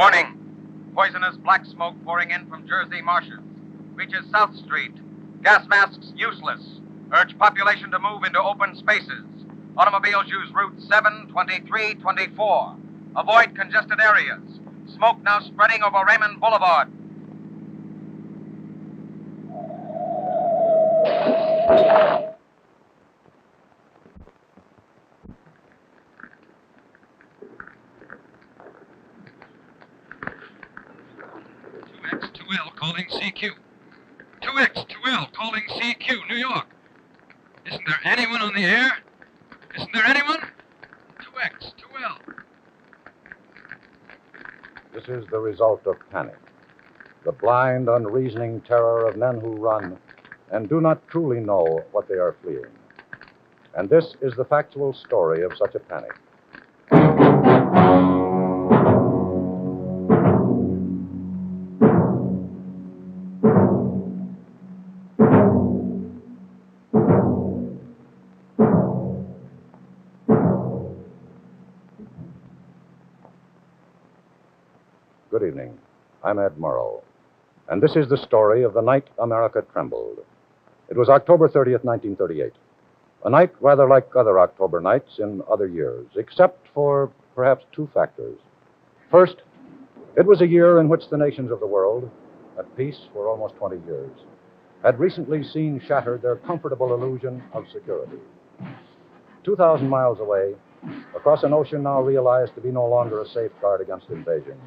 Warning. Poisonous black smoke pouring in from Jersey marshes. Reaches South Street. Gas masks useless. Urge population to move into open spaces. Automobiles use route 7, 23, 24. Avoid congested areas. Smoke now spreading over Raymond Boulevard. 𝙁𝙪𝙡𝙡 calling CQ. 2X2L calling CQ, New York. Isn't there anyone on the air? Isn't there anyone? 2X2L. This is the result of panic. The blind, unreasoning terror of men who run and do not truly know what they are fleeing. And this is the factual story of such a panic. Good evening. I'm Ed Murrow, and this is the story of the night America trembled. It was October 30th, 1938. A night rather like other October nights in other years, except for perhaps two factors. First, it was a year in which the nations of the world, at peace for almost 20 years, had recently seen shattered their comfortable illusion of security. 2,000 miles away, across an ocean now realized to be no longer a safeguard against invasion,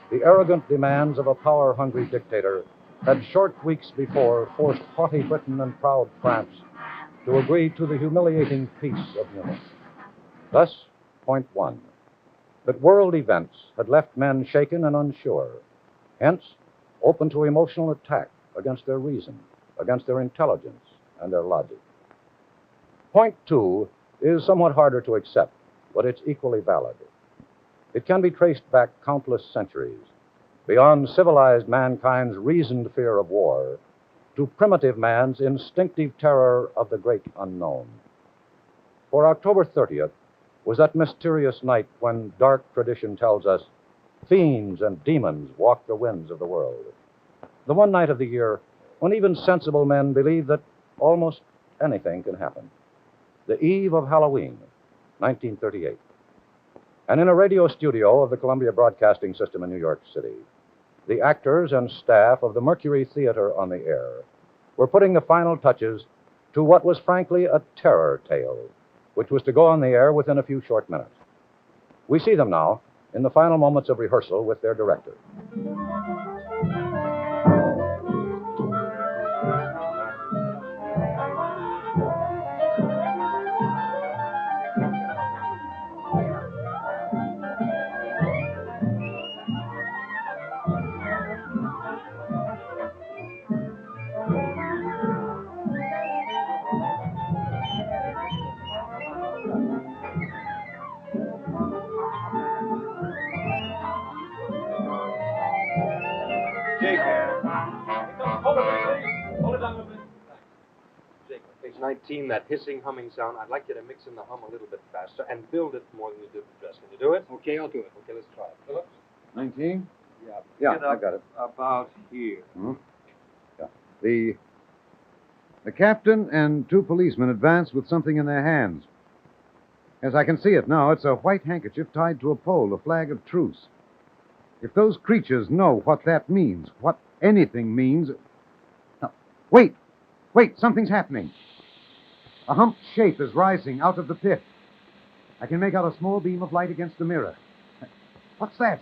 the arrogant demands of a power-hungry dictator had short weeks before forced haughty Britain and proud France to agree to the humiliating peace of Munich. Thus, point one, that world events had left men shaken and unsure, hence open to emotional attack against their reason, against their intelligence, and their logic. Point two is somewhat harder to accept, but it's equally valid. It can be traced back countless centuries, beyond civilized mankind's reasoned fear of war, to primitive man's instinctive terror of the great unknown. For October 30th was that mysterious night when dark tradition tells us fiends and demons walk the winds of the world. The one night of the year when even sensible men believe that almost anything can happen. The eve of Halloween, 1938. And in a radio studio of the Columbia Broadcasting System in New York City, the actors and staff of the Mercury Theater on the air were putting the final touches to what was frankly a terror tale, which was to go on the air within a few short minutes. We see them now in the final moments of rehearsal with their director. Page 19, that hissing, humming sound. I'd like you to mix in the hum a little bit faster and build it more than you did the dress. Can you do it? Okay, I'll do it. Okay, let's try it. Phillips? 19? Yeah, Get I up got it. About here. Mm-hmm. The captain and two policemen advance with something in their hands. As I can see it now, it's a white handkerchief tied to a pole, a flag of truce. If those creatures know what that means, what anything means... Now, wait, something's happening. A humped shape is rising out of the pit. I can make out a small beam of light against the mirror. What's that?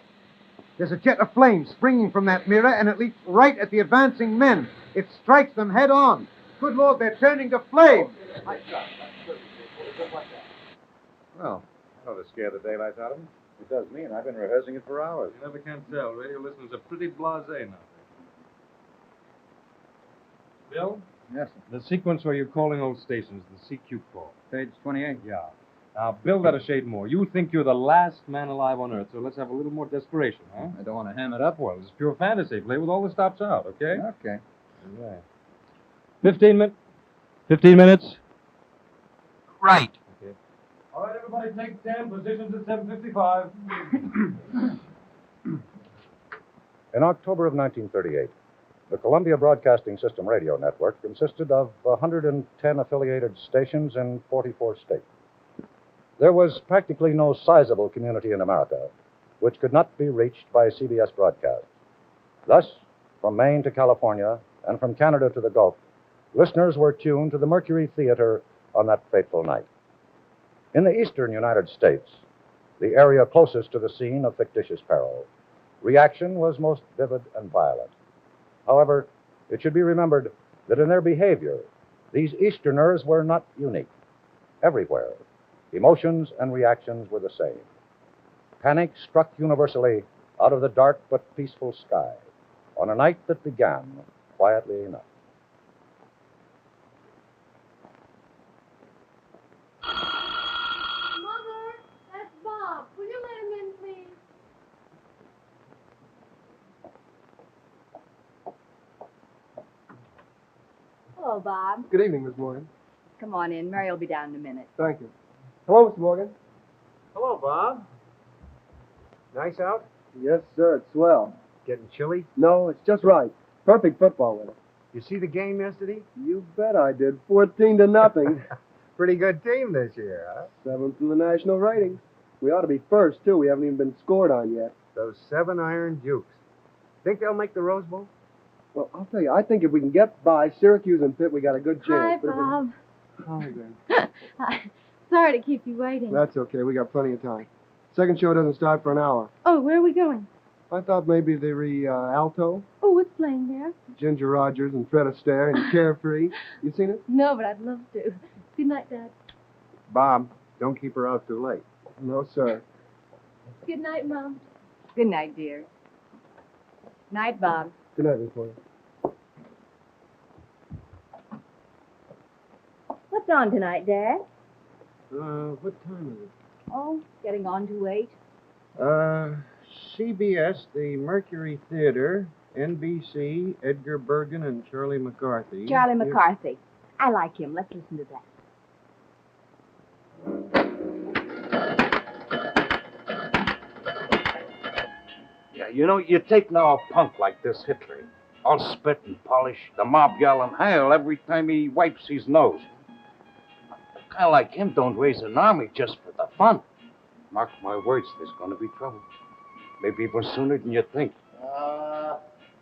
There's a jet of flame springing from that mirror, and it leaps right at the advancing men. It strikes them head on. Good Lord, they're turning to flame. Well, that ought to scare the daylights out of them. It does me, and I've been rehearsing it for hours. You never can tell. Radio listeners are pretty blasé now. Bill? Yes, sir. The sequence where you're calling old stations, the CQ call. Page 28. Yeah. Now, build that a shade more. You think you're the last man alive on Earth, so let's have a little more desperation, huh? I don't want to ham it up. Well, it's pure fantasy. Play with all the stops out, okay? Okay. All right. 15 minutes. 15 minutes. Right. Okay. All right, everybody, take 10. Positions at 7:55. In October of 1938, the Columbia Broadcasting System radio network consisted of 110 affiliated stations in 44 states. There was practically no sizable community in America which could not be reached by CBS broadcast. Thus, from Maine to California and from Canada to the Gulf, listeners were tuned to the Mercury Theater on that fateful night. In the eastern United States, the area closest to the scene of fictitious peril, reaction was most vivid and violent. However, it should be remembered that in their behavior, these Easterners were not unique. Everywhere, emotions and reactions were the same. Panic struck universally out of the dark but peaceful sky on a night that began quietly enough. Mother, that's Bob. Will you let him in, please? Hello, Bob. Good evening, Miss Morgan. Come on in. Mary will be down in a minute. Thank you. Hello, Miss Morgan. Hello, Bob. Nice out? Yes, sir. It's swell. Getting chilly? No, it's just right. Perfect football weather. You see the game yesterday? You bet I did. 14-0. Pretty good team this year, huh? 7th in the national ratings. We ought to be first, too. We haven't even been scored on yet. Those 7 Iron Dukes. Think they'll make the Rose Bowl? Well, I'll tell you, I think if we can get by Syracuse and Pitt, we got a good chance. Hi, Bob. Hi, Ben. Sorry to keep you waiting. That's okay. We got plenty of time. Second show doesn't start for an hour. Oh, where are we going? I thought maybe the Alto, Oh, what's playing there? Ginger Rogers and Fred Astaire and Carefree. You seen it? No, but I'd love to. Good night, Dad. Bob, don't keep her out too late. No, sir. Good night, Mom. Good night, dear. Night, Bob. Good night, Miss Morgan. What's on tonight, Dad? What time is it? Oh, getting on to 8. CBS, the Mercury Theater, NBC, Edgar Bergen and Charlie McCarthy. Charlie McCarthy. I like him. Let's listen to that. Yeah, you know, you take now a punk like this Hitler, all spit and polish, the mob yelling hail every time he wipes his nose. A guy like him don't raise an army just for the fun. Mark my words, there's going to be trouble. Maybe even sooner than you think.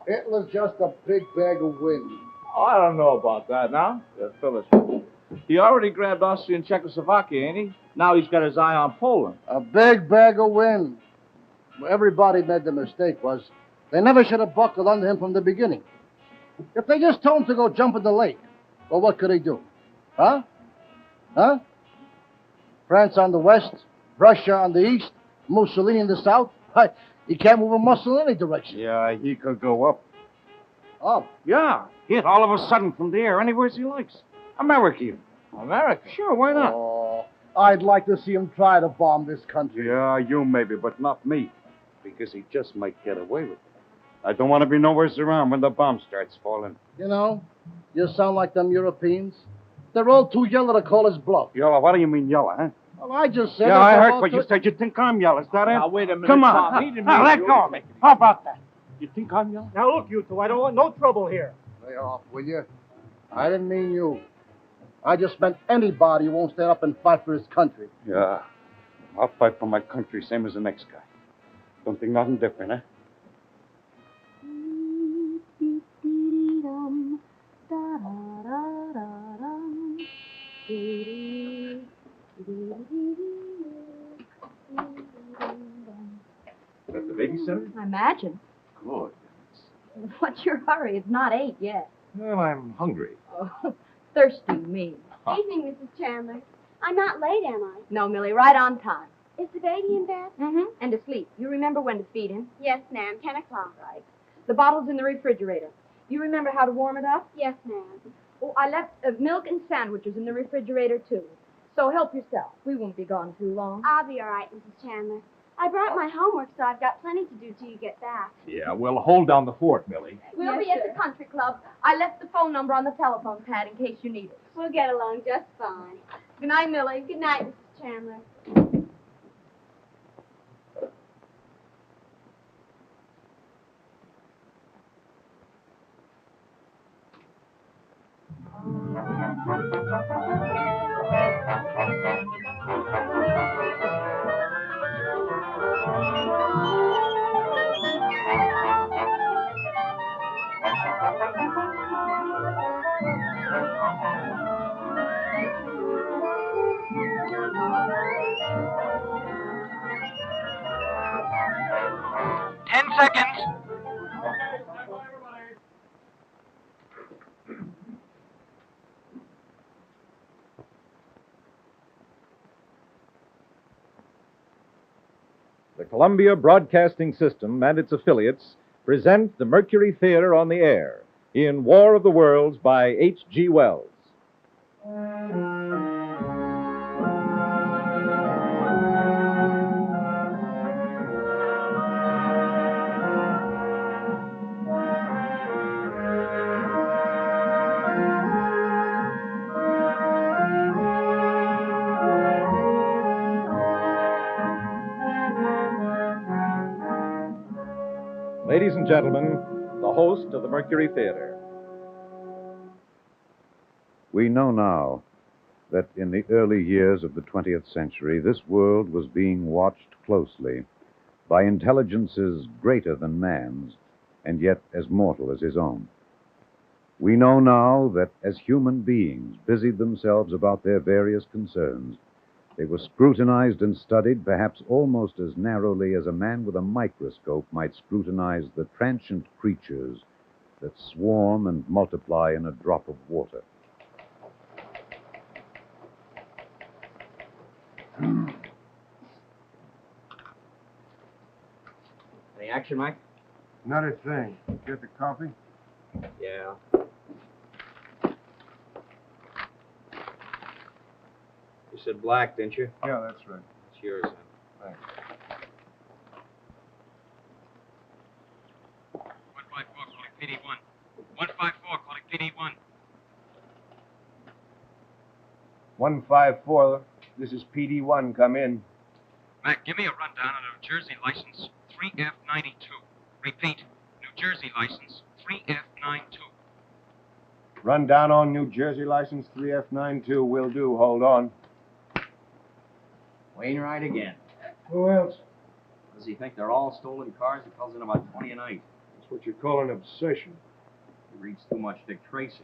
Hitler's just a big bag of wind. Oh, I don't know about that now. Phyllis. He already grabbed Austria and Czechoslovakia, ain't he? Now he's got his eye on Poland. A big bag of wind. Well, everybody made the mistake was they never should have buckled under him from the beginning. If they just told him to go jump in the lake, well, what could he do? Huh? Huh? France on the west, Russia on the east, Mussolini in the south. He can't move a muscle in any direction. Yeah, he could go up. Up? Yeah, hit all of a sudden from the air anywhere he likes. America even. America? Sure, why not? Oh, I'd like to see him try to bomb this country. Yeah, you maybe, but not me. Because he just might get away with it. I don't want to be nowhere around when the bomb starts falling. You know, you sound like them Europeans. They're all too yellow to call us bluff. Yellow? What do you mean yellow, huh? Well, I just said... Yeah, I heard what you said. You think I'm yellow, is that it? Now, wait a minute, Come on. Tom. He didn't Now, mean let you. go of me. How about that? You think I'm yellow? Now, look, you two, I don't want no trouble here. Lay off, will you? I didn't mean you. I just meant anybody who won't stand up and fight for his country. Yeah. I'll fight for my country, same as the next guy. Don't think nothing different, huh? At the babysitter? I imagine. Good. What's your hurry? It's not 8 yet. Well, I'm hungry. Oh, thirsty me. Evening, Mrs. Chandler. I'm not late, am I? No, Millie, right on time. Is the baby in bed? Mm-hmm. And asleep. You remember when to feed him? Yes, ma'am. 10 o'clock. Right. The bottle's in the refrigerator. You remember how to warm it up? Yes, ma'am. Oh, I left milk and sandwiches in the refrigerator, too. So help yourself. We won't be gone too long. I'll be all right, Mrs. Chandler. I brought my homework, so I've got plenty to do till you get back. Yeah, well, hold down the fort, Millie. We'll be at the country club. I left the phone number on the telephone pad in case you need it. We'll get along just fine. Good night, Millie. Good night, Mrs. Chandler. The Columbia Broadcasting System and its affiliates present the Mercury Theater on the air in War of the Worlds by H.G. Wells. Ladies and gentlemen, the host of the Mercury Theater. We know now that in the early years of the 20th century, this world was being watched closely by intelligences greater than man's and yet as mortal as his own. We know now that as human beings busied themselves about their various concerns, they were scrutinized and studied perhaps almost as narrowly as a man with a microscope might scrutinize the transient creatures that swarm and multiply in a drop of water. Any action, Mike? Not a thing. Get the coffee? Yeah. You said black, didn't you? Yeah, that's right. It's yours, then. Thanks. 154 calling PD1. 154 calling PD1. 154. This is PD1. Come in. Mac, give me a rundown on New Jersey license 3F92. Repeat, New Jersey license 3F92. Run down on New Jersey license 3F92. Will do. Hold on. Wainwright again. Who else? Does he think they're all stolen cars? He calls in about 20 a night. That's what you call an obsession. He reads too much Dick Tracy.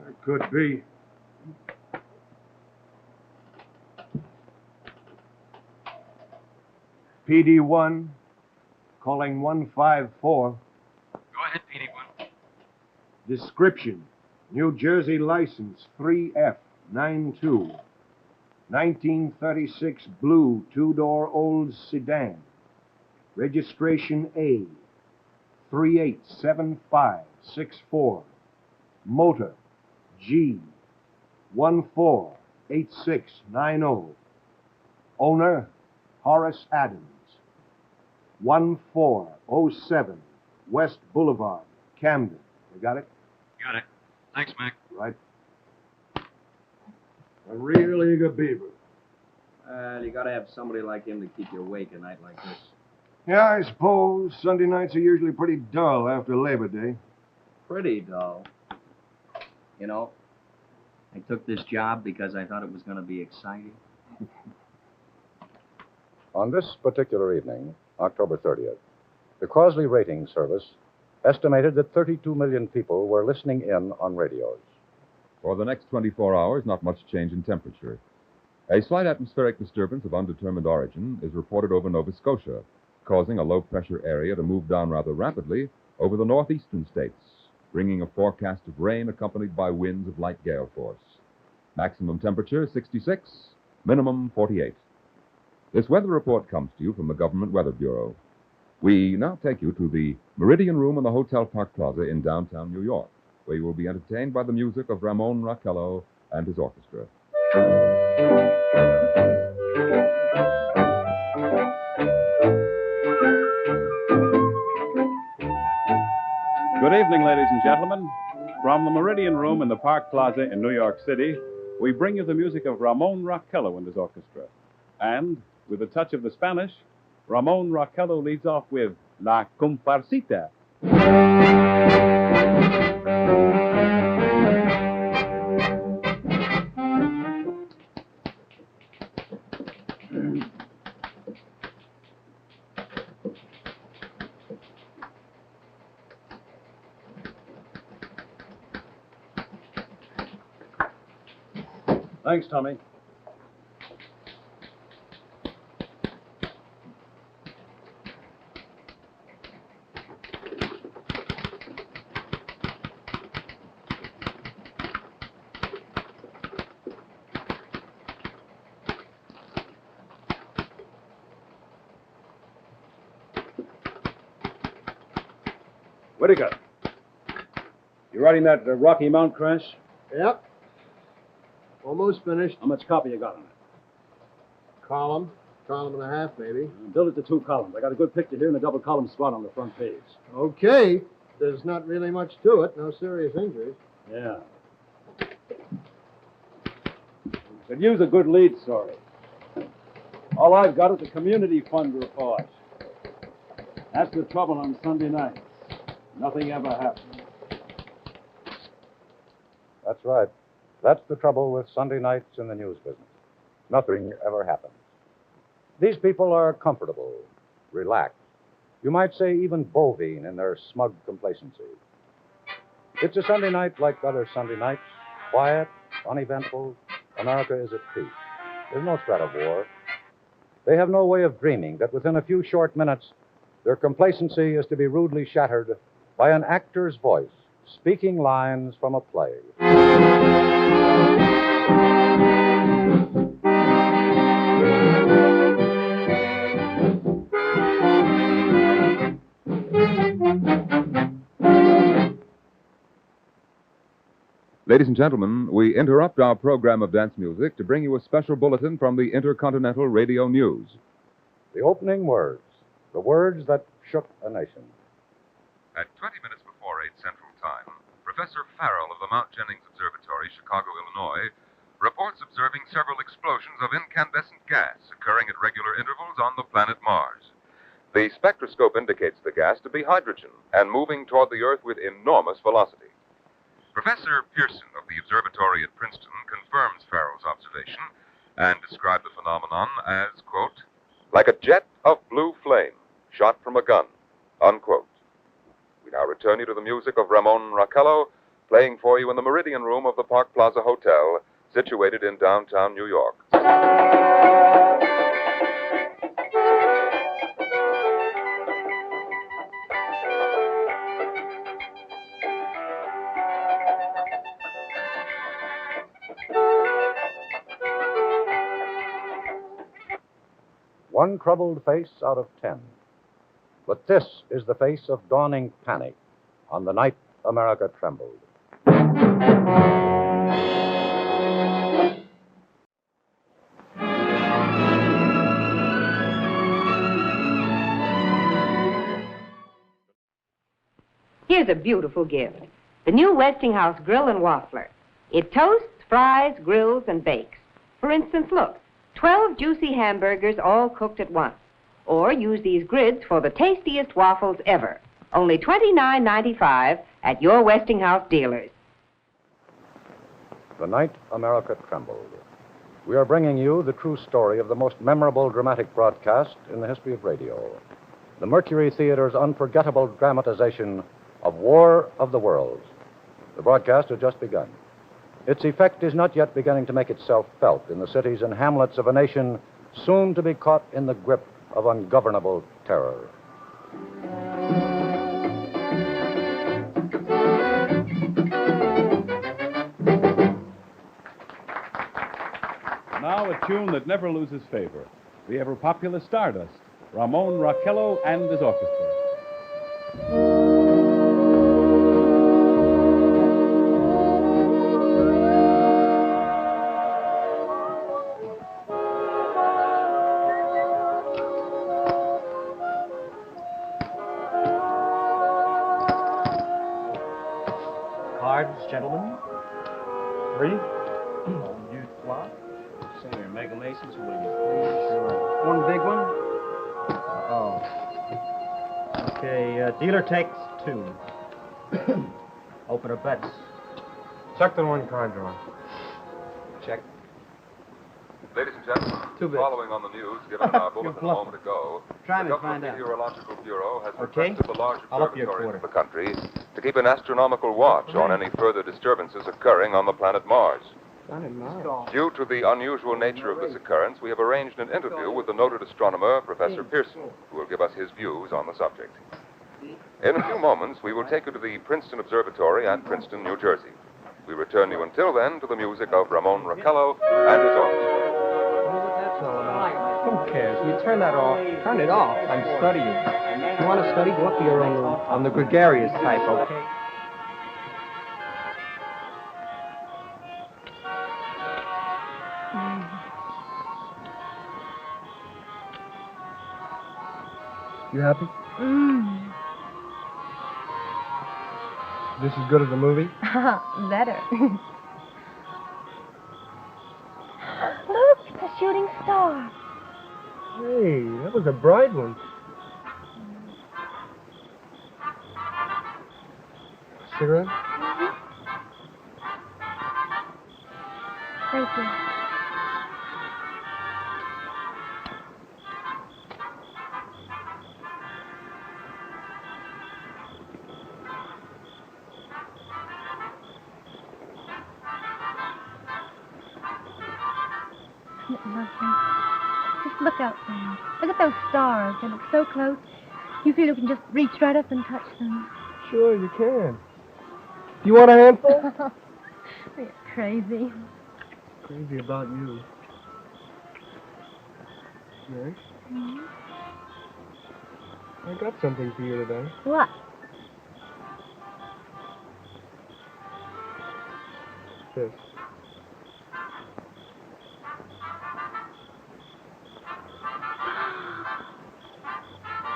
It could be. PD1, calling 154. Go ahead, PD1. Description: New Jersey license 3F92. 1936 blue two-door old sedan. Registration A 387564. Motor G 148690. Owner Horace Adams. 1407 West Boulevard, Camden. You got it? Got it. Thanks, Mac. Right. A real eager beaver. You gotta have somebody like him to keep you awake a night like this. Yeah, I suppose. Sunday nights are usually pretty dull after Labor Day. Pretty dull. You know, I took this job because I thought it was gonna be exciting. On this particular evening, October 30th, the Crosley Rating Service estimated that 32 million people were listening in on radios. For the next 24 hours, not much change in temperature. A slight atmospheric disturbance of undetermined origin is reported over Nova Scotia, causing a low-pressure area to move down rather rapidly over the northeastern states, bringing a forecast of rain accompanied by winds of light gale force. Maximum temperature 66, minimum 48. This weather report comes to you from the Government Weather Bureau. We now take you to the Meridian Room in the Hotel Park Plaza in downtown New York, where you will be entertained by the music of Ramon Raquello and his orchestra. Good evening, ladies and gentlemen. From the Meridian Room in the Park Plaza in New York City, we bring you the music of Ramon Raquello and his orchestra. And, with a touch of the Spanish, Ramon Raquello leads off with La Comparsita. Thanks, Tommy. Whitaker, you writing that Rocky Mount crash? Yep. Almost finished. How much copy you got on it? Column and a half, maybe. Build it to 2 columns. I got a good picture here in a double column spot on the front page. Okay. There's not really much to it. No serious injuries. Yeah. Could use a good lead story. All I've got is a community fund report. That's the trouble on Sunday nights. Nothing ever happens. That's right. That's the trouble with Sunday nights in the news business. Nothing ever happens. These people are comfortable, relaxed. You might say even bovine in their smug complacency. It's a Sunday night like other Sunday nights, quiet, uneventful. America is at peace. There's no threat of war. They have no way of dreaming that within a few short minutes, their complacency is to be rudely shattered by an actor's voice speaking lines from a play. Ladies and gentlemen, we interrupt our program of dance music to bring you a special bulletin from the Intercontinental Radio News. The opening words, the words that shook a nation. At 20 minutes before 8 Central Time, Professor Farrell of the Mount Jennings Observatory, Chicago, Illinois, reports observing several explosions of incandescent gas occurring at regular intervals on the planet Mars. The spectroscope indicates the gas to be hydrogen and moving toward the Earth with enormous velocity. Professor Pearson of the observatory at Princeton confirms Farrell's observation and described the phenomenon as, quote, like a jet of blue flame shot from a gun, unquote. We now return you to the music of Ramon Raquello, playing for you in the Meridian Room of the Park Plaza Hotel, situated in downtown New York. One troubled face out of 10. But this is the face of dawning panic on the night America trembled. Here's a beautiful gift. The new Westinghouse Grill and Waffler. It toasts, fries, grills, and bakes. For instance, look, 12 juicy hamburgers all cooked at once. Or use these grids for the tastiest waffles ever. Only $29.95 at your Westinghouse dealers. The night America trembled. We are bringing you the true story of the most memorable dramatic broadcast in the history of radio. The Mercury Theater's unforgettable dramatization of War of the Worlds. The broadcast has just begun. Its effect is not yet beginning to make itself felt in the cities and hamlets of a nation soon to be caught in the grip of ungovernable terror. Now a tune that never loses favor. The ever popular Stardust, Ramon Raquello and his orchestra. Cards, gentlemen. 3. You flop. Senior Mega Masons, will you please? Sure. One big one? Oh. Okay, dealer takes 2. Open a bets. Check the 1 card drawer. Check. Ladies and gentlemen, following on the news given in our bulletin a moment ago, Try the me, Government find out. Meteorological Bureau has Okay. requested the large I'll up your observatories of the country to keep an astronomical watch on any further disturbances occurring on the planet Mars. Due to the unusual nature of this occurrence, we have arranged an interview with the noted astronomer, Professor Pearson, who will give us his views on the subject. In a few moments, we will take you to the Princeton Observatory at Princeton, New Jersey. We return you until then to the music of Ramon Raquello and his orchestra. That's all about. Who cares? You turn that off. Turn it off. I'm studying. If you want to study, go up to your own room. I'm the gregarious type, okay? You happy? This as good as the movie? Better. Look, it's a shooting star. Hey, that was a bright one. Cigarette? Thank you. Nothing. Just look out there. Look at those stars. They look so close. You feel you can just reach right up and touch them. Sure, you can. You want a handful? You're crazy. Crazy about you. Mary? I got something for you today. What? This.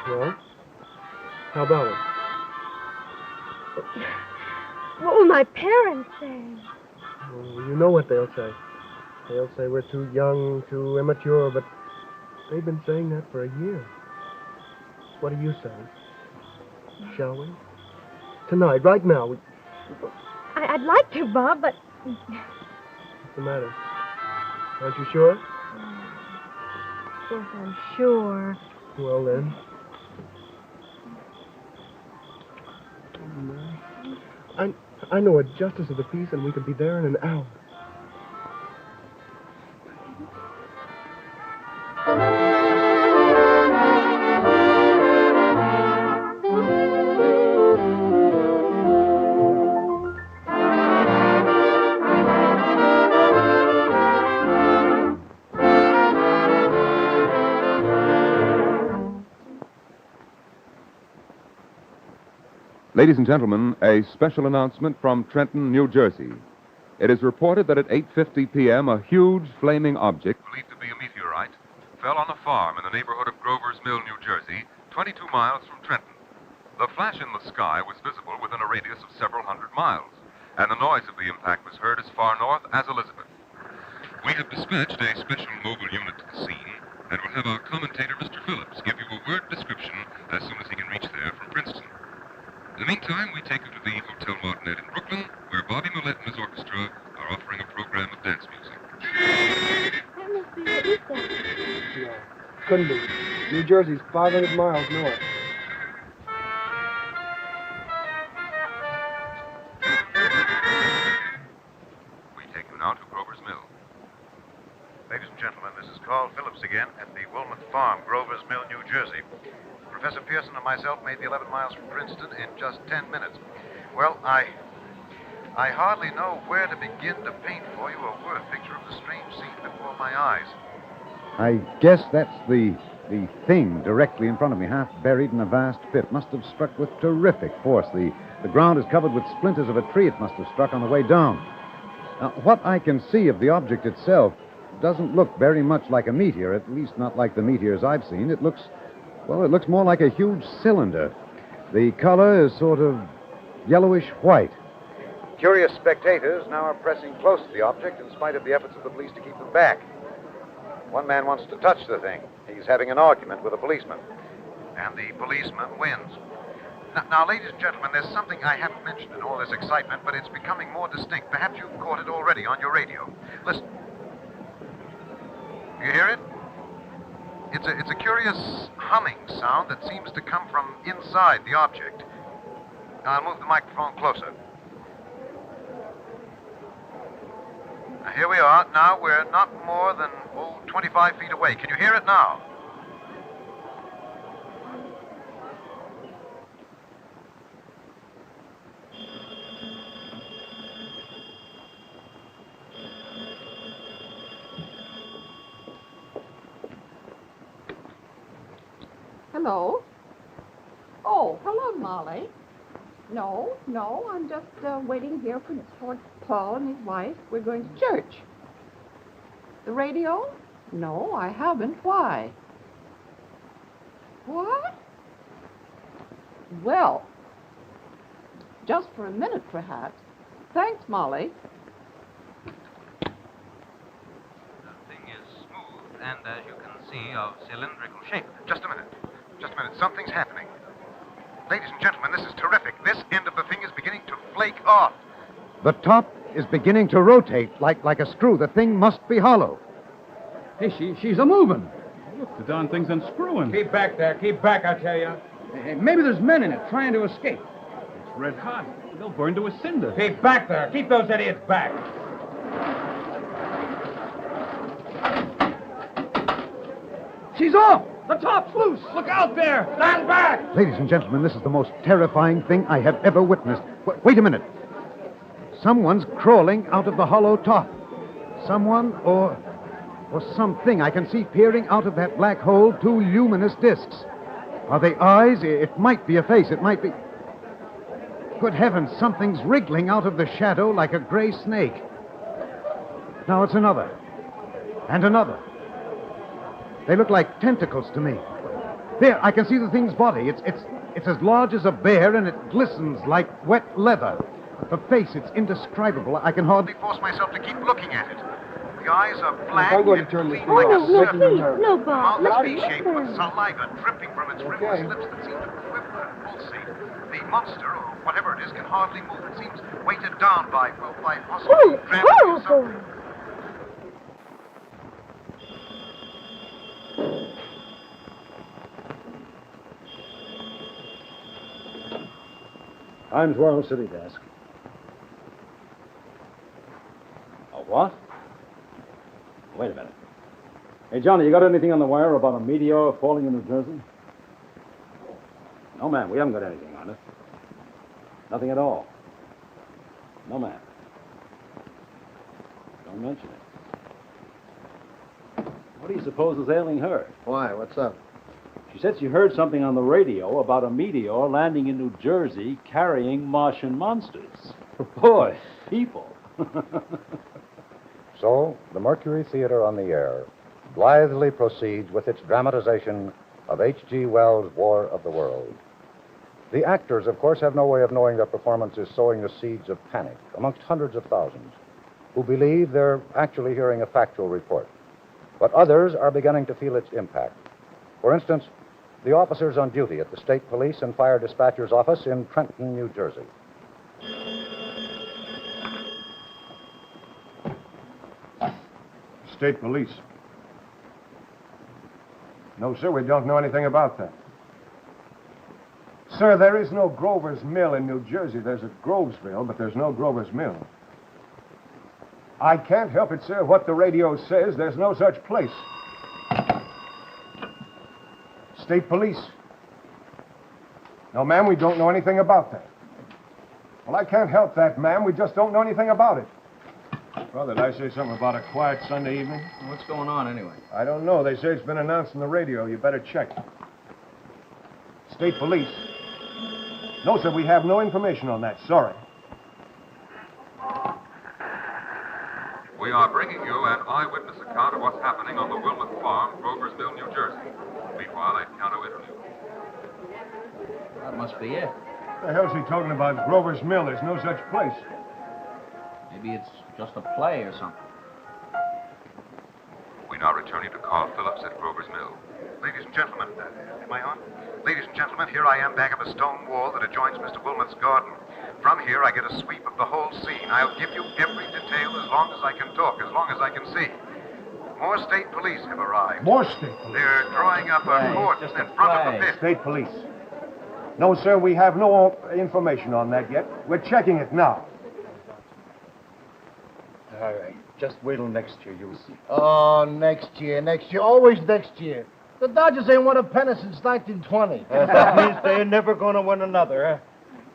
Well, how about it? What will my parents say? Well, you know what they'll say. They'll say we're too young, too immature, but they've been saying that for a year. What do you say? Shall we? Tonight, right now. I'd like to, Bob, but... What's the matter? Aren't you sure? Of course I'm sure. Well, then. I know a justice of the peace, and we could be there in an hour. Ladies and gentlemen, a special announcement from Trenton, New Jersey. It is reported that at 8:50 p.m., a huge flaming object, believed to be a meteorite, fell on a farm in the neighborhood of Grover's Mill, New Jersey, 22 miles from Trenton. The flash in the sky was visible within a radius of several hundred miles, and the noise of the impact was heard as far north as Elizabeth. We have dispatched a special mobile unit to the scene, and will have our commentator, Mr. Phillips, give you a word description as soon as he can reach there from Princeton. In the meantime, we take you to the Hotel Martinet in Brooklyn, where Bobby Millett and his orchestra are offering a program of dance music. That must be what you said. No, couldn't be. New Jersey's 500 miles north. We take you now to Grover's Mill. Ladies and gentlemen, this is Carl Phillips again at the Wilmouth Farm, Grover's Mill, New Jersey. Professor Pearson and myself made the 11 miles from Princeton in just 10 minutes. Well, I hardly know where to begin to paint for you a word picture of the strange scene before my eyes. I guess that's the thing directly in front of me, half buried in a vast pit. Must have struck with terrific force. The ground is covered with splinters of a tree it must have struck on the way down. Now, what I can see of the object itself doesn't look very much like a meteor, at least not like the meteors I've seen. It looks more like a huge cylinder. The color is sort of yellowish-white. Curious spectators now are pressing close to the object in spite of the efforts of the police to keep them back. One man wants to touch the thing. He's having an argument with a policeman. And the policeman wins. Now, ladies and gentlemen, there's something I haven't mentioned in all this excitement, but it's becoming more distinct. Perhaps you've caught it already on your radio. Listen. You hear it? It's a curious humming sound that seems to come from inside the object. Now, I'll move the microphone closer. Here we are. Now we're not more than, 25 feet away. Can you hear it now? Hello? Oh, hello, Molly. No, I'm just waiting here for Paul and his wife. We're going to church. The radio? No, I haven't. Why? What? Well, just for a minute, perhaps. Thanks, Molly. The thing is smooth and, as you can see, of cylindrical shape. Just a minute. Something's happening. Ladies and gentlemen, this is terrific. This end of the thing is beginning to flake off. The top is beginning to rotate like a screw. The thing must be hollow. Hey, she's a-moving. Look, the darn thing's unscrewing. Keep back there. Keep back, I tell you. Hey, maybe there's men in it trying to escape. It's red hot. They'll burn to a cinder. Keep back there. Keep those idiots back. She's off. The top's loose. Look out there. Stand back. Ladies and gentlemen, this is the most terrifying thing I have ever witnessed. Wait a minute. Someone's crawling out of the hollow top. Someone or something I can see peering out of that black hole, two luminous discs. Are they eyes? It might be a face. It might be... Good heavens, something's wriggling out of the shadow like a gray snake. Now it's another. And another. They look like tentacles to me. There, I can see the thing's body. It's as large as a bear, and it glistens like wet leather. The face, it's indescribable. I can hardly force myself to keep looking at it. The eyes are black I'm going and to turn this clean thing like a off. serpent. No, Bob. Mouth Let is me V-shaped with saliva dripping from its Okay. rimless lips that seem to quiver and pulsate. The monster, or whatever it is, can hardly move. It seems weighted down by possibly gravity or something. Times World City Desk. A what? Wait a minute. Hey, Johnny, you got anything on the wire about a meteor falling in New Jersey? No, ma'am. We haven't got anything on it. Nothing at all. No, ma'am. Don't mention it. What do you suppose is ailing her? Why? What's up? She said she heard something on the radio about a meteor landing in New Jersey carrying Martian monsters. Boy, people. So, the Mercury Theater on the Air blithely proceeds with its dramatization of H.G. Wells' War of the World. The actors, of course, have no way of knowing their performance is sowing the seeds of panic amongst hundreds of thousands who believe they're actually hearing a factual report. But others are beginning to feel its impact. For instance, the officers on duty at the State Police and Fire Dispatcher's Office in Trenton, New Jersey. State Police. No, sir, we don't know anything about that. Sir, there is no Grover's Mill in New Jersey. There's a Grovesville, but there's no Grover's Mill. I can't help it, sir. What the radio says, there's no such place. State Police. No, ma'am, we don't know anything about that. Well, I can't help that, ma'am. We just don't know anything about it. Brother, did I say something about a quiet Sunday evening? What's going on anyway? I don't know. They say it's been announced on the radio. You better check. State Police. No, sir, we have no information on that. Sorry. We are bringing you an eyewitness account of what's happening on the Wilmot Farm, Grover's Mill, New Jersey. Meanwhile, a piano interlude. That must be it. What the hell's he talking about? Grover's Mill. There's no such place. Maybe it's just a play or something. We now return you to Carl Phillips at Grover's Mill. Ladies and gentlemen, am I on? Ladies and gentlemen, here I am back of a stone wall that adjoins Mr. Wilmot's garden. From here, I get a sweep of the whole scene. I'll give you every detail as long as I can talk, as long as I can see. More state police have arrived. More state police? They're drawing up a cordon in front of the pit. State Police. No, sir, we have no information on that yet. We're checking it now. All right. Just wait till next year, you'll see. Oh, next year. Always next year. The Dodgers ain't won a pennant since 1920. That means they're never going to win another, huh?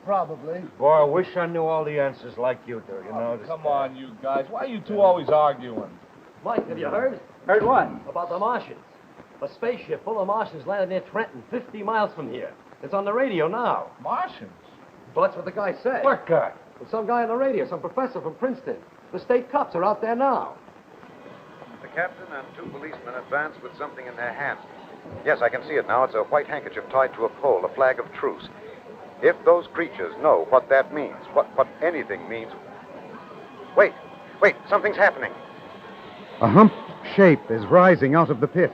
Probably. Boy, I wish I knew all the answers like you do, you know. Come on, you guys. Why are you two always arguing? Mike, have you heard? Heard what? About the Martians. A spaceship full of Martians landed near Trenton, 50 miles from here. It's on the radio now. Martians? Well, that's what the guy said. What guy? Well, some guy on the radio, some professor from Princeton. The state cops are out there now. The captain and two policemen advance with something in their hands. Yes, I can see it now. It's a white handkerchief tied to a pole, a flag of truce. If those creatures know what that means, what anything means... Wait, something's happening. A humped shape is rising out of the pit.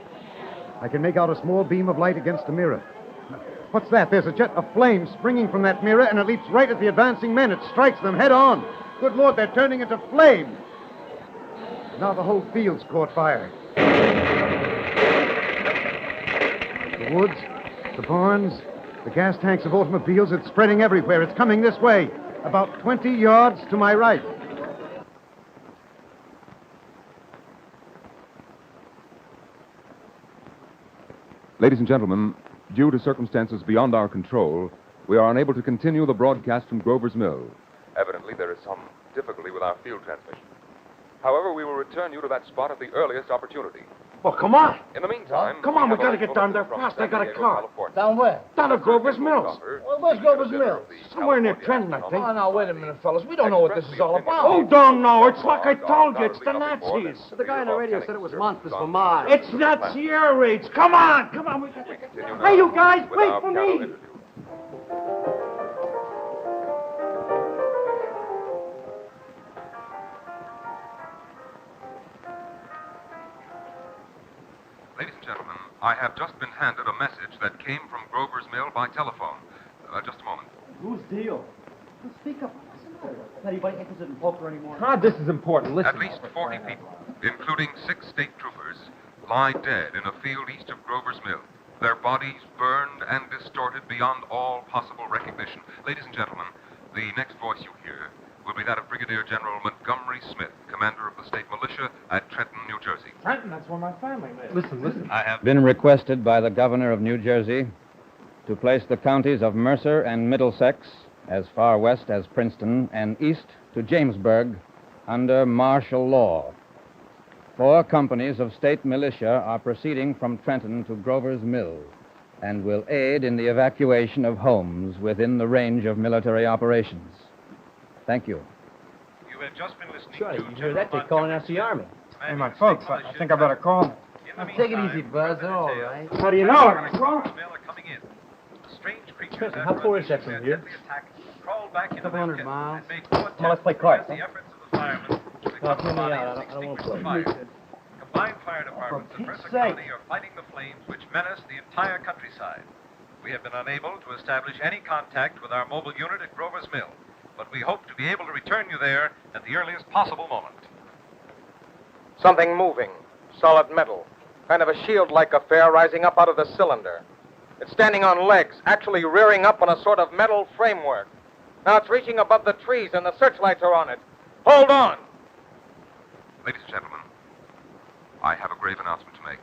I can make out a small beam of light against the mirror. What's that? There's a jet of flame springing from that mirror, and it leaps right at the advancing men. It strikes them head on. Good Lord, they're turning into flame. Now the whole field's caught fire. The woods, the barns, the gas tanks of automobiles, it's spreading everywhere. It's coming this way, about 20 yards to my right. Ladies and gentlemen, due to circumstances beyond our control, we are unable to continue the broadcast from Grover's Mill. Evidently, there is some difficulty with our field transmission. However, we will return you to that spot at the earliest opportunity. Well, come on. In the meantime... Come on, we gotta get down there fast. I got a car. Down where? Down at Grover's Mills. Well, where's Grover's Mill? Somewhere near Trenton, I think. Oh, now, wait a minute, fellas. We don't know what this is all about. Oh, don't know. It's like I told you. It's the Nazis. The guy on the radio said it was monsters from Mars. It's Nazi air raids. Come on. We got to... Hey, you guys, wait for me. Ladies and gentlemen, I have just been handed a message that came from Grover's Mill by telephone. Just a moment. Whose deal? Speak up. Anybody interested in poker anymore? This is important. Listen. At least 40 people, including 6 state troopers, lie dead in a field east of Grover's Mill. Their bodies burned and distorted beyond all possible recognition. Ladies and gentlemen, the next voice you hear will be that of Brigadier General Montgomery Smith, commander of the state militia at Trenton, New Jersey. Trenton, that's where my family lives. Listen. I have been requested by the governor of New Jersey to place the counties of Mercer and Middlesex as far west as Princeton and east to Jamesburg under martial law. 4 companies of state militia are proceeding from Trenton to Grover's Mill and will aid in the evacuation of homes within the range of military operations. Thank you. You have just been listening Sure, to you hear that? They're calling out the Army. Hey, my folks, I think I better call them. Take it easy, Buzz. They're all right. How do you know? Creatures How far is that from here? back a couple hundred miles. Come on, let's play cards. The efforts of the firemen to recover Turn me bodies out. and I don't want to extinguish the play. fire. Combined fire departments of Mercer County are fighting the flames which menace the entire countryside. We have been unable to establish any contact with our mobile unit at Grover's Mill, but we hope to be able to return you there at the earliest possible moment. Something moving, solid metal, kind of a shield-like affair rising up out of the cylinder. It's standing on legs, actually rearing up on a sort of metal framework. Now it's reaching above the trees and the searchlights are on it. Hold on! Ladies and gentlemen, I have a grave announcement to make.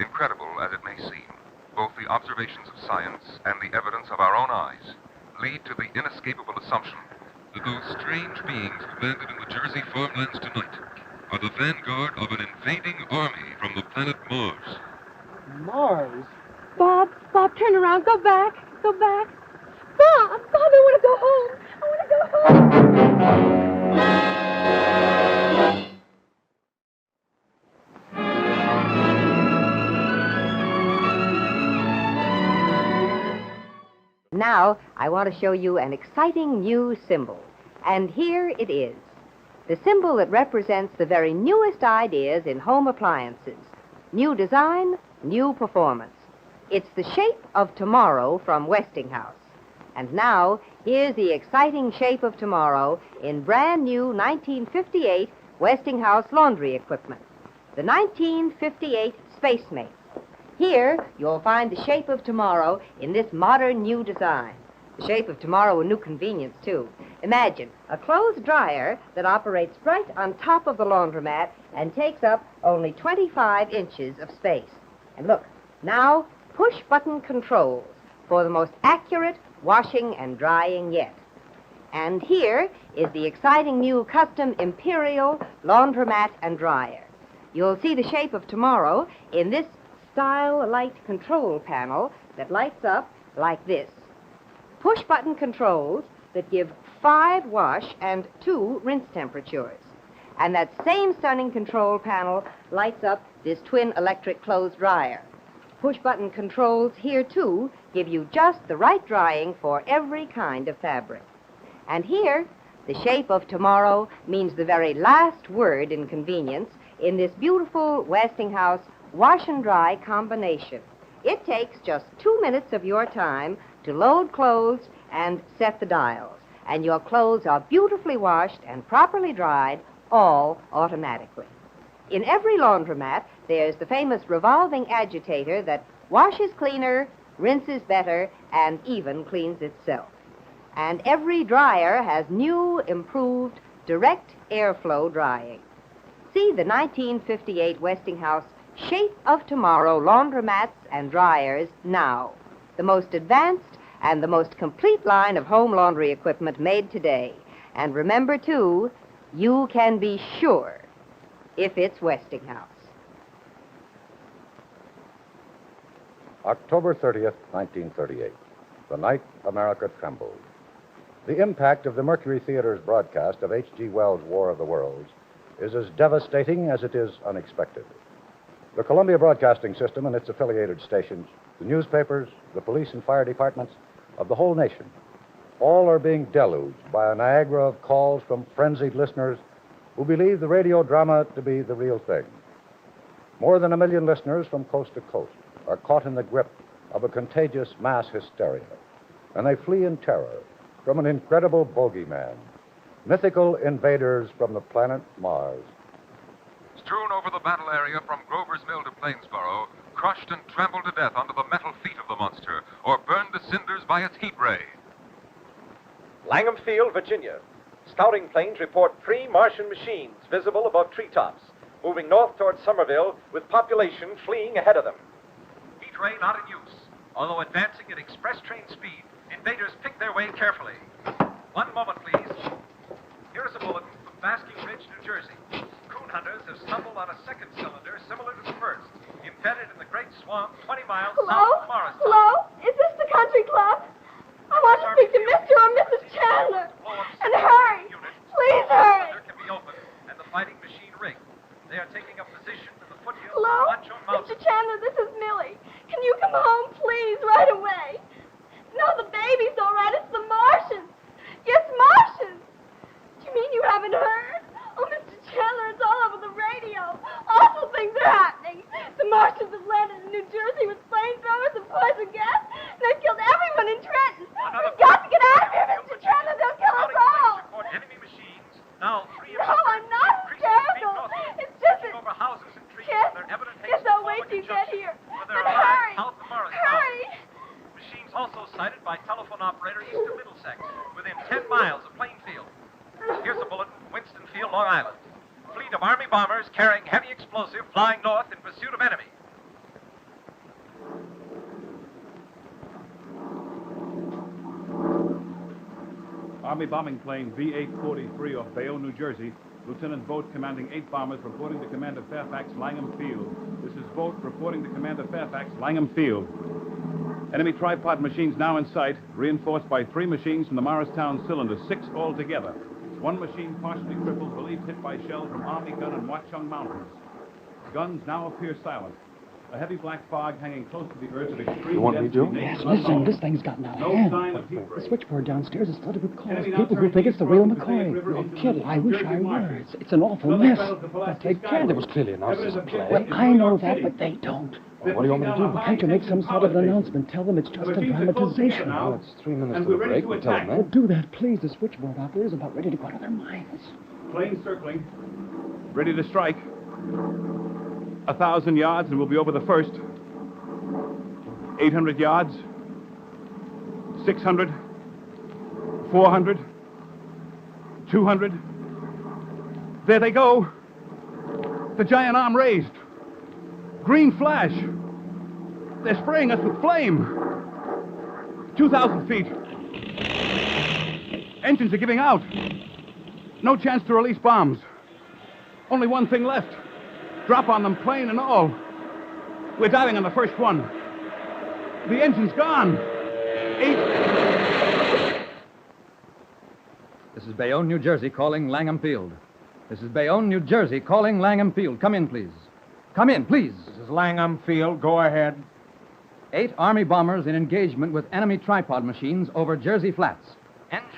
Incredible as it may seem, both the observations of science and the evidence of our own eyes lead to the inescapable assumption that those strange beings who landed in the Jersey farmlands tonight are the vanguard of an invading army from the planet Mars. Mars? Bob, turn around. Go back. Bob, I want to go home. Now, I want to show you an exciting new symbol. And here it is. The symbol that represents the very newest ideas in home appliances. New design, new performance. It's the shape of tomorrow from Westinghouse. And now, here's the exciting shape of tomorrow in brand new 1958 Westinghouse laundry equipment. The 1958 Spacemate. Here, you'll find the shape of tomorrow in this modern new design. The shape of tomorrow, a new convenience, too. Imagine a clothes dryer that operates right on top of the laundromat and takes up only 25 inches of space. And look, now push-button controls for the most accurate washing and drying yet. And here is the exciting new custom Imperial laundromat and dryer. You'll see the shape of tomorrow in this style light control panel that lights up like this. Push-button controls that give 5 wash and 2 rinse temperatures. And that same stunning control panel lights up this twin electric clothes dryer. Push-button controls here, too, give you just the right drying for every kind of fabric. And here, the shape of tomorrow means the very last word in convenience in this beautiful Westinghouse wash and dry combination. It takes just 2 minutes of your time to load clothes and set the dials. And your clothes are beautifully washed and properly dried, all automatically. In every laundromat, there's the famous revolving agitator that washes cleaner, rinses better, and even cleans itself. And every dryer has new, improved, direct airflow drying. See the 1958 Westinghouse Shape of Tomorrow laundromats and dryers now. The most advanced and the most complete line of home laundry equipment made today. And remember, too, you can be sure if it's Westinghouse. October 30th, 1938, the night America trembled. The impact of the Mercury Theater's broadcast of H.G. Wells' War of the Worlds is as devastating as it is unexpected. The Columbia Broadcasting System and its affiliated stations, the newspapers, the police and fire departments of the whole nation, all are being deluged by a Niagara of calls from frenzied listeners who believe the radio drama to be the real thing. More than 1 million listeners from coast to coast are caught in the grip of a contagious mass hysteria, and they flee in terror from an incredible bogeyman, mythical invaders from the planet Mars. Strewn over the battle area from Grover's Mill to Plainsboro, crushed and trampled to death under the metal feet of the monster, or burned to cinders by its heat ray. Langham Field, Virginia. Scouting planes report 3 Martian machines visible above treetops, moving north toward Somerville with population fleeing ahead of them. Heat ray not in use, although advancing at express train speed. Invaders pick their way carefully. One moment, please. Here's a bulletin from Basking Ridge, New Jersey. Coon hunters have stumbled on a second cylinder similar to the first, embedded in the Great Swamp 20 miles south of Morristown. Hello? Is this the country club? I want to speak to Mr. or Mrs. Chandler. And hurry. Please hurry. Can be opened and the fighting machine rigged. They are taking up position in the foothills Hello? of Macho Mountain. Mr. Chandler, this is Millie. Can you come home, please, right away? No, the baby's all right. It's the Martians. Yes, Martians. Do you mean you haven't heard? Oh, Mr. Chandler, it's all over the radio. Awful things are happening. The Martians have landed in New Jersey with flamethrowers and poison gas, and they've killed everyone in Trenton. We've got to get out of here, Mr. Chandler. They'll kill us all. Enemy machines. Now, 3 of No, I'm not hysterical. It's just that... over houses and trees. Yes, Their evident yes, I'll wait till you get here. But hurry. Hurry. Machines also sighted by telephone operator east of Middlesex, within 10 miles of Plainfield. Here's a bulletin from Winstonfield, Long Island. Fleet of Army bombers carrying heavy explosive flying north in pursuit of enemy. Army bombing plane V-843 off Bayonne, New Jersey. Lieutenant Boat commanding 8 bombers reporting to Commander Fairfax, Langham Field. This is Boat reporting to Commander Fairfax, Langham Field. Enemy tripod machines now in sight, reinforced by 3 machines from the Morristown cylinder, 6 altogether. 1 machine partially crippled, believed hit by shells from Army gun and Watchung Mountains. Guns now appear silent. A heavy black fog hanging close to the earth of extreme You want me to? Yes, listen, this thing's gotten out of No hand. sign of heat ray. The switchboard downstairs is flooded with calls. Enemy now People who turning think it's the east real toward the McCoy. River You're into kidding. I wish I Jersey were. marshes. It's an awful Well, mess. they failed to pull But out they this can. guy. There was clearly an Evidence officer of play. kids in I New know York that, City. but they don't. Well, what do you want me to do? Why can't you make some sort of an announcement? Tell them it's just a dramatization. Well, it's 3 minutes and to the we're ready break. to We'll tell them attack. that. Well, do that, please. The switchboard operators are about ready to go out of their minds. Plane circling. Ready to strike. 1,000 yards and we'll be over the first. 800 yards. 600. 400. 200. There they go. The giant arm raised. Green flash. They're spraying us with flame. 2,000 feet. Engines are giving out. No chance to release bombs. Only one thing left. Drop on them, plane and all. We're diving on the first one. The engine's gone. 8. This is Bayonne, New Jersey, calling Langham Field. This is Bayonne, New Jersey, calling Langham Field. Come in, please. Come in, please. This is Langham Field. Go ahead. 8 Army bombers in engagement with enemy tripod machines over Jersey Flats.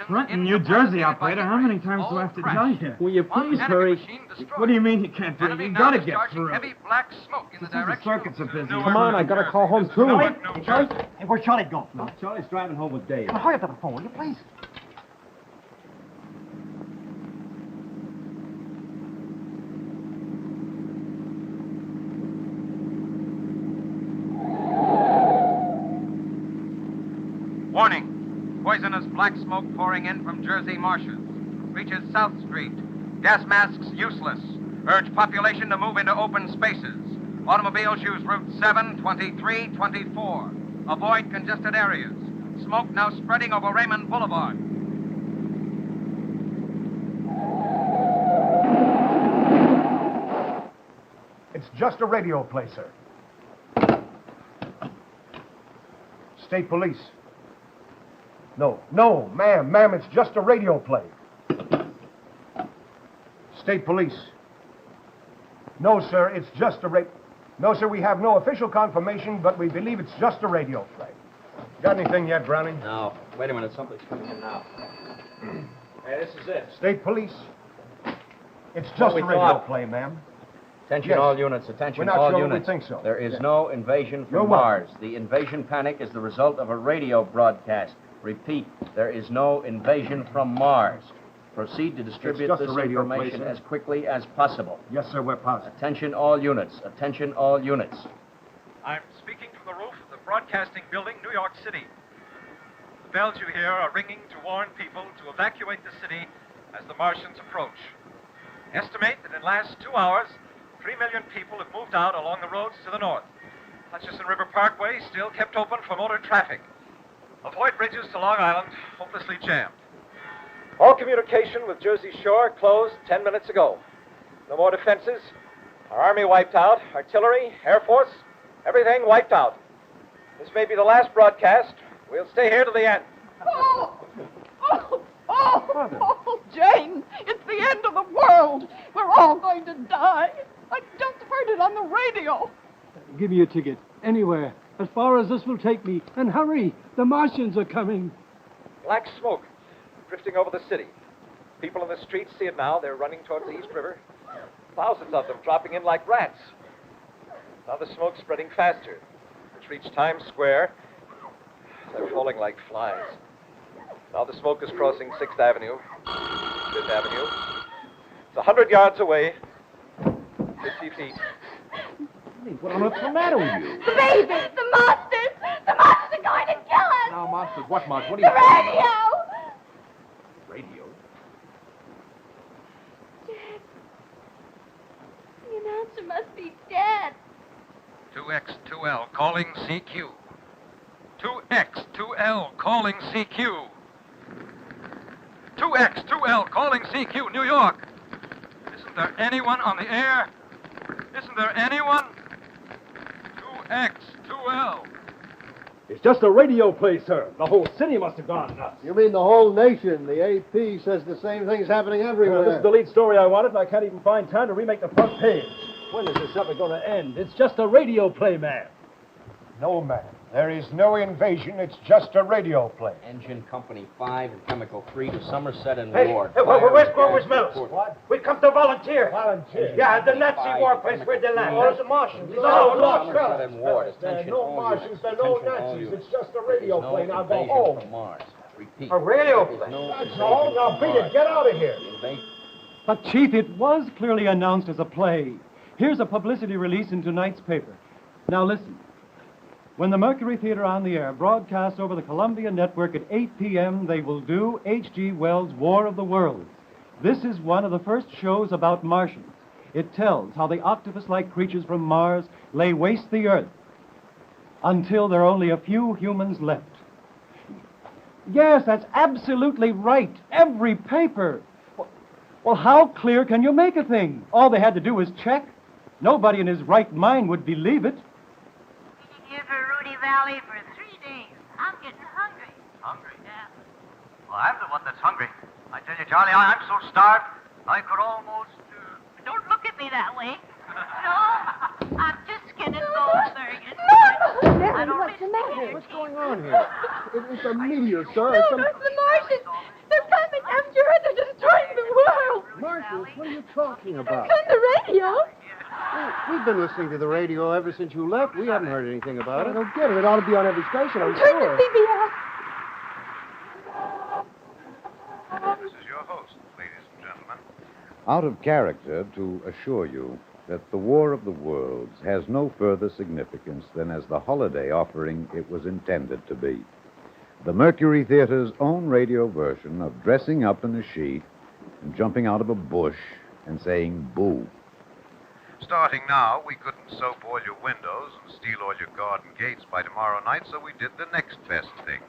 Trenton, New Jersey, operator. How many times do I have to tell you? Will you please hurry? What do you mean you can't do it? You gotta get through. Heavy black smoke in the direction. Circuits are busy. Come on, I gotta call home too. Charlie? Hey, where's Charlie going? Charlie's driving home with Dave. Hurry up to the phone, will you please? Warning. Poisonous black smoke pouring in from Jersey marshes. Reaches South Street. Gas masks useless. Urge population to move into open spaces. Automobiles use Route 7, 23, 24. Avoid congested areas. Smoke now spreading over Raymond Boulevard. It's just a radio play, sir. State police. No, ma'am, it's just a radio play. State police. No, sir, it's just a No, sir, we have no official confirmation, but we believe it's just a radio play. Got anything yet, Browning? No. Wait a minute, something's coming in now. Hey, this is it. State police. It's just a radio play, ma'am. Attention Yes. all units, attention We're not all sure units. we think so. There is Yes. no invasion You're from welcome. Mars. The invasion panic is the result of a radio broadcast. Repeat, there is no invasion from Mars. Proceed to distribute just this a radio play, information sir. as quickly as possible. Yes, sir, we're positive. Attention all units, attention all units. I'm speaking from the roof of the Broadcasting Building, New York City. The bells you hear are ringing to warn people to evacuate the city as the Martians approach. Estimate that in the last 2 hours, 3 million people have moved out along the roads to the north. Hutchison River Parkway still kept open for motor traffic. Avoid bridges to Long Island, hopelessly jammed. All communication with Jersey Shore closed 10 minutes ago. No more defenses. Our Army wiped out. Artillery, Air Force, everything wiped out. This may be the last broadcast. We'll stay here to the end. Oh, Jane, it's the end of the world. We're all going to die. I just heard it on the radio. Give me a ticket. Anywhere. As far as this will take me. And hurry. The Martians are coming. Black smoke drifting over the city. People in the streets see it now. They're running towards the East River. Thousands of them dropping in like rats. Now the smoke's spreading faster. It's reached Times Square. They're falling like flies. Now the smoke is crossing 6th Avenue, 5th Avenue. It's 100 yards away. 50 feet. What on earth's the matter with you? The babies! The monsters! The monsters are going to kill us! Now, monsters, what monsters? What are you... The radio! Radio? Dead. The announcer must be dead. 2X2L calling CQ. 2X2L calling CQ. 2X2L calling CQ, New York. Isn't there anyone on the air? Isn't there anyone? 2X2L. It's just a radio play, sir. The whole city must have gone nuts. You mean the whole nation? The AP says the same thing's happening everywhere. This is the lead story I wanted, and I can't even find time to remake the front page. When is this ever going to end? It's just a radio play, man. No, man. There is no invasion. It's just a radio play. Engine Company 5 and Chemical 3 to Somerset and Hey, Ward. where's Grover's Mills? What? We come to volunteer. Volunteer? Yeah, the Nazi war place where they land. Oh, it's the Martians. No, Somerset and Ward. There are Attention no all Martians. units. There are no Attention all Nazis. units. It's just a radio There play. is no Now go invasion home. from Mars. Repeat. A radio There is play. no That's invasion all. Now, from Peter, Mars. get out of here. But, Chief, it was clearly announced as a play. Here's a publicity release in tonight's paper. Now, listen. When the Mercury Theater on the Air broadcasts over the Columbia Network at 8 p.m., they will do H.G. Wells' War of the Worlds. This is one of the first shows about Martians. It tells how the octopus-like creatures from Mars lay waste the Earth until there are only a few humans left. Yes, that's absolutely right. Every paper. Well, how clear can you make a thing? All they had to do was check. Nobody in his right mind would believe it. Here for Rudy Valley for 3 days. I'm getting hungry. Hungry? Yeah. Well, I'm the one that's hungry. I tell you, Charlie, I'm so starved, I could almost... Don't look at me that way. No, I'm just getting old, Fergus. I don't what's the matter? What's going on here? It's a meteor, sir. No, it's the Martians. They're coming after Earth. They're destroying the world. Martians? What are you talking about? It's on the radio. We've been listening to the radio ever since you left. We haven't heard anything about it. I don't get it. It ought to be on every station, I'm Turn sure. to CBS. This is your host, ladies and gentlemen. Out of character to assure you that the War of the Worlds has no further significance than as the holiday offering it was intended to be. The Mercury Theater's own radio version of dressing up in a sheet and jumping out of a bush and saying boo. Starting now, we couldn't soap all your windows and steal all your garden gates by tomorrow night, so we did the next best thing.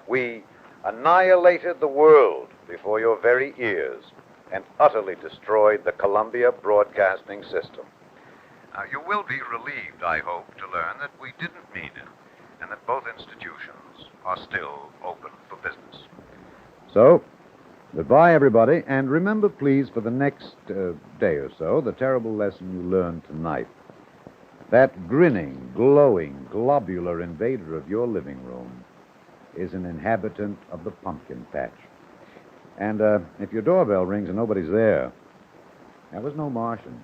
We annihilated the world before your very ears and utterly destroyed the Columbia Broadcasting System. Now, you will be relieved, I hope, to learn that we didn't mean it, and that both institutions are still open for business. So, goodbye, everybody, and remember, please, for the next day or so, the terrible lesson you learned tonight. That grinning, glowing, globular invader of your living room is an inhabitant of the pumpkin patch. And if your doorbell rings and nobody's there, that was no Martian.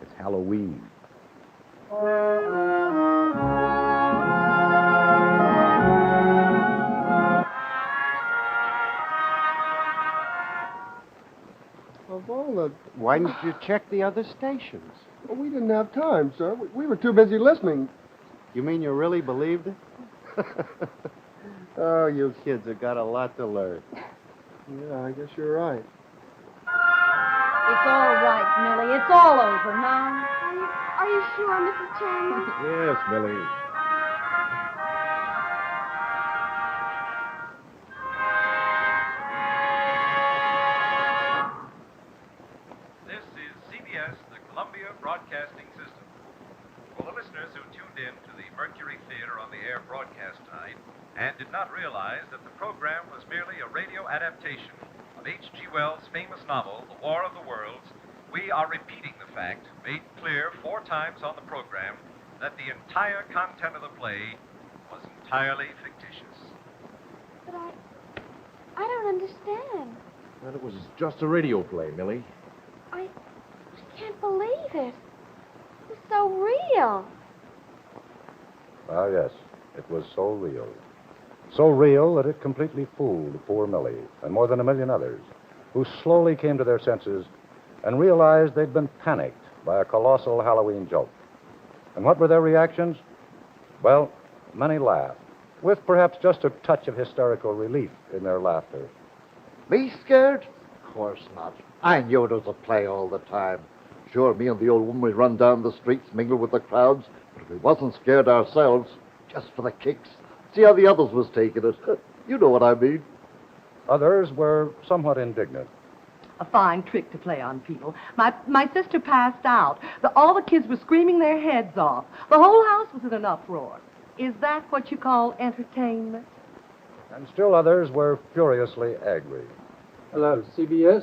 It's Halloween. Of all the... Why didn't you check the other stations? Well, we didn't have time, sir. We were too busy listening. You mean you really believed it? Oh, you kids have got a lot to learn. Yeah, I guess you're right. It's all right, Millie. It's all over now. Are you sure, Mrs. Chandler? Yes, Millie. This is CBS, the Columbia Broadcasting System. For the listeners who tuned in to the Mercury Theater on the air broadcast tonight and did not realize that the program was merely a radio adaptation of H.G. Wells' famous novel, The War of the Worlds, we are repeating the fact, made clear 4 times on the program, that the entire content of the play was entirely fictitious. But I don't understand. Well, it was just a radio play, Millie. I can't believe it. It's so real. Ah, yes, it was so real. So real that it completely fooled poor Millie and more than 1 million others who slowly came to their senses and realized they'd been panicked by a colossal Halloween joke. And what were their reactions? Well, many laughed, with perhaps just a touch of hysterical relief in their laughter. Me scared? Of course not. I knew it was a play all the time. Sure, me and the old woman would run down the streets, mingle with the crowds, but we wasn't scared ourselves, just for the kicks. See how the others was taking it. You know what I mean. Others were somewhat indignant. A fine trick to play on people. My sister passed out. All the kids were screaming their heads off. The whole house was in an uproar. Is that what you call entertainment? And still others were furiously angry. Hello, CBS.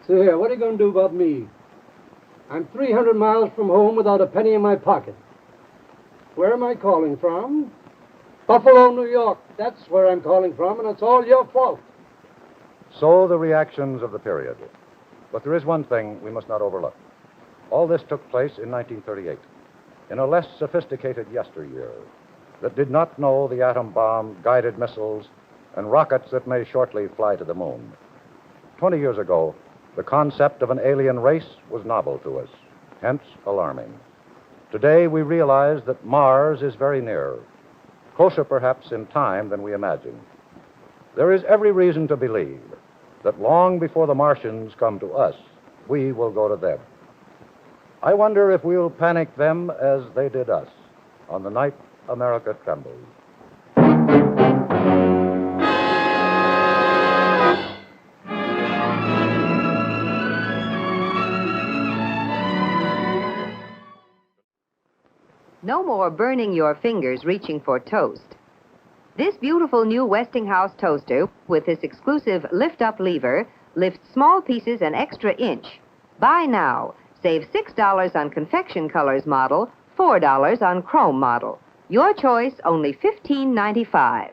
See here, what are you going to do about me? I'm 300 miles from home without a penny in my pocket. Where am I calling from? Buffalo, New York. That's where I'm calling from, and it's all your fault. So the reactions of the period. But there is one thing we must not overlook. All this took place in 1938, in a less sophisticated yesteryear that did not know the atom bomb, guided missiles, and rockets that may shortly fly to the moon. 20 years ago, the concept of an alien race was novel to us, hence alarming. Today we realize that Mars is very near, closer perhaps in time than we imagine. There is every reason to believe that long before the Martians come to us, we will go to them. I wonder if we'll panic them as they did us on the night America trembled. No more burning your fingers reaching for toast. This beautiful new Westinghouse toaster with this exclusive lift-up lever lifts small pieces an extra inch. Buy now. Save $6 on confection colors model, $4 on chrome model. Your choice, only $15.95.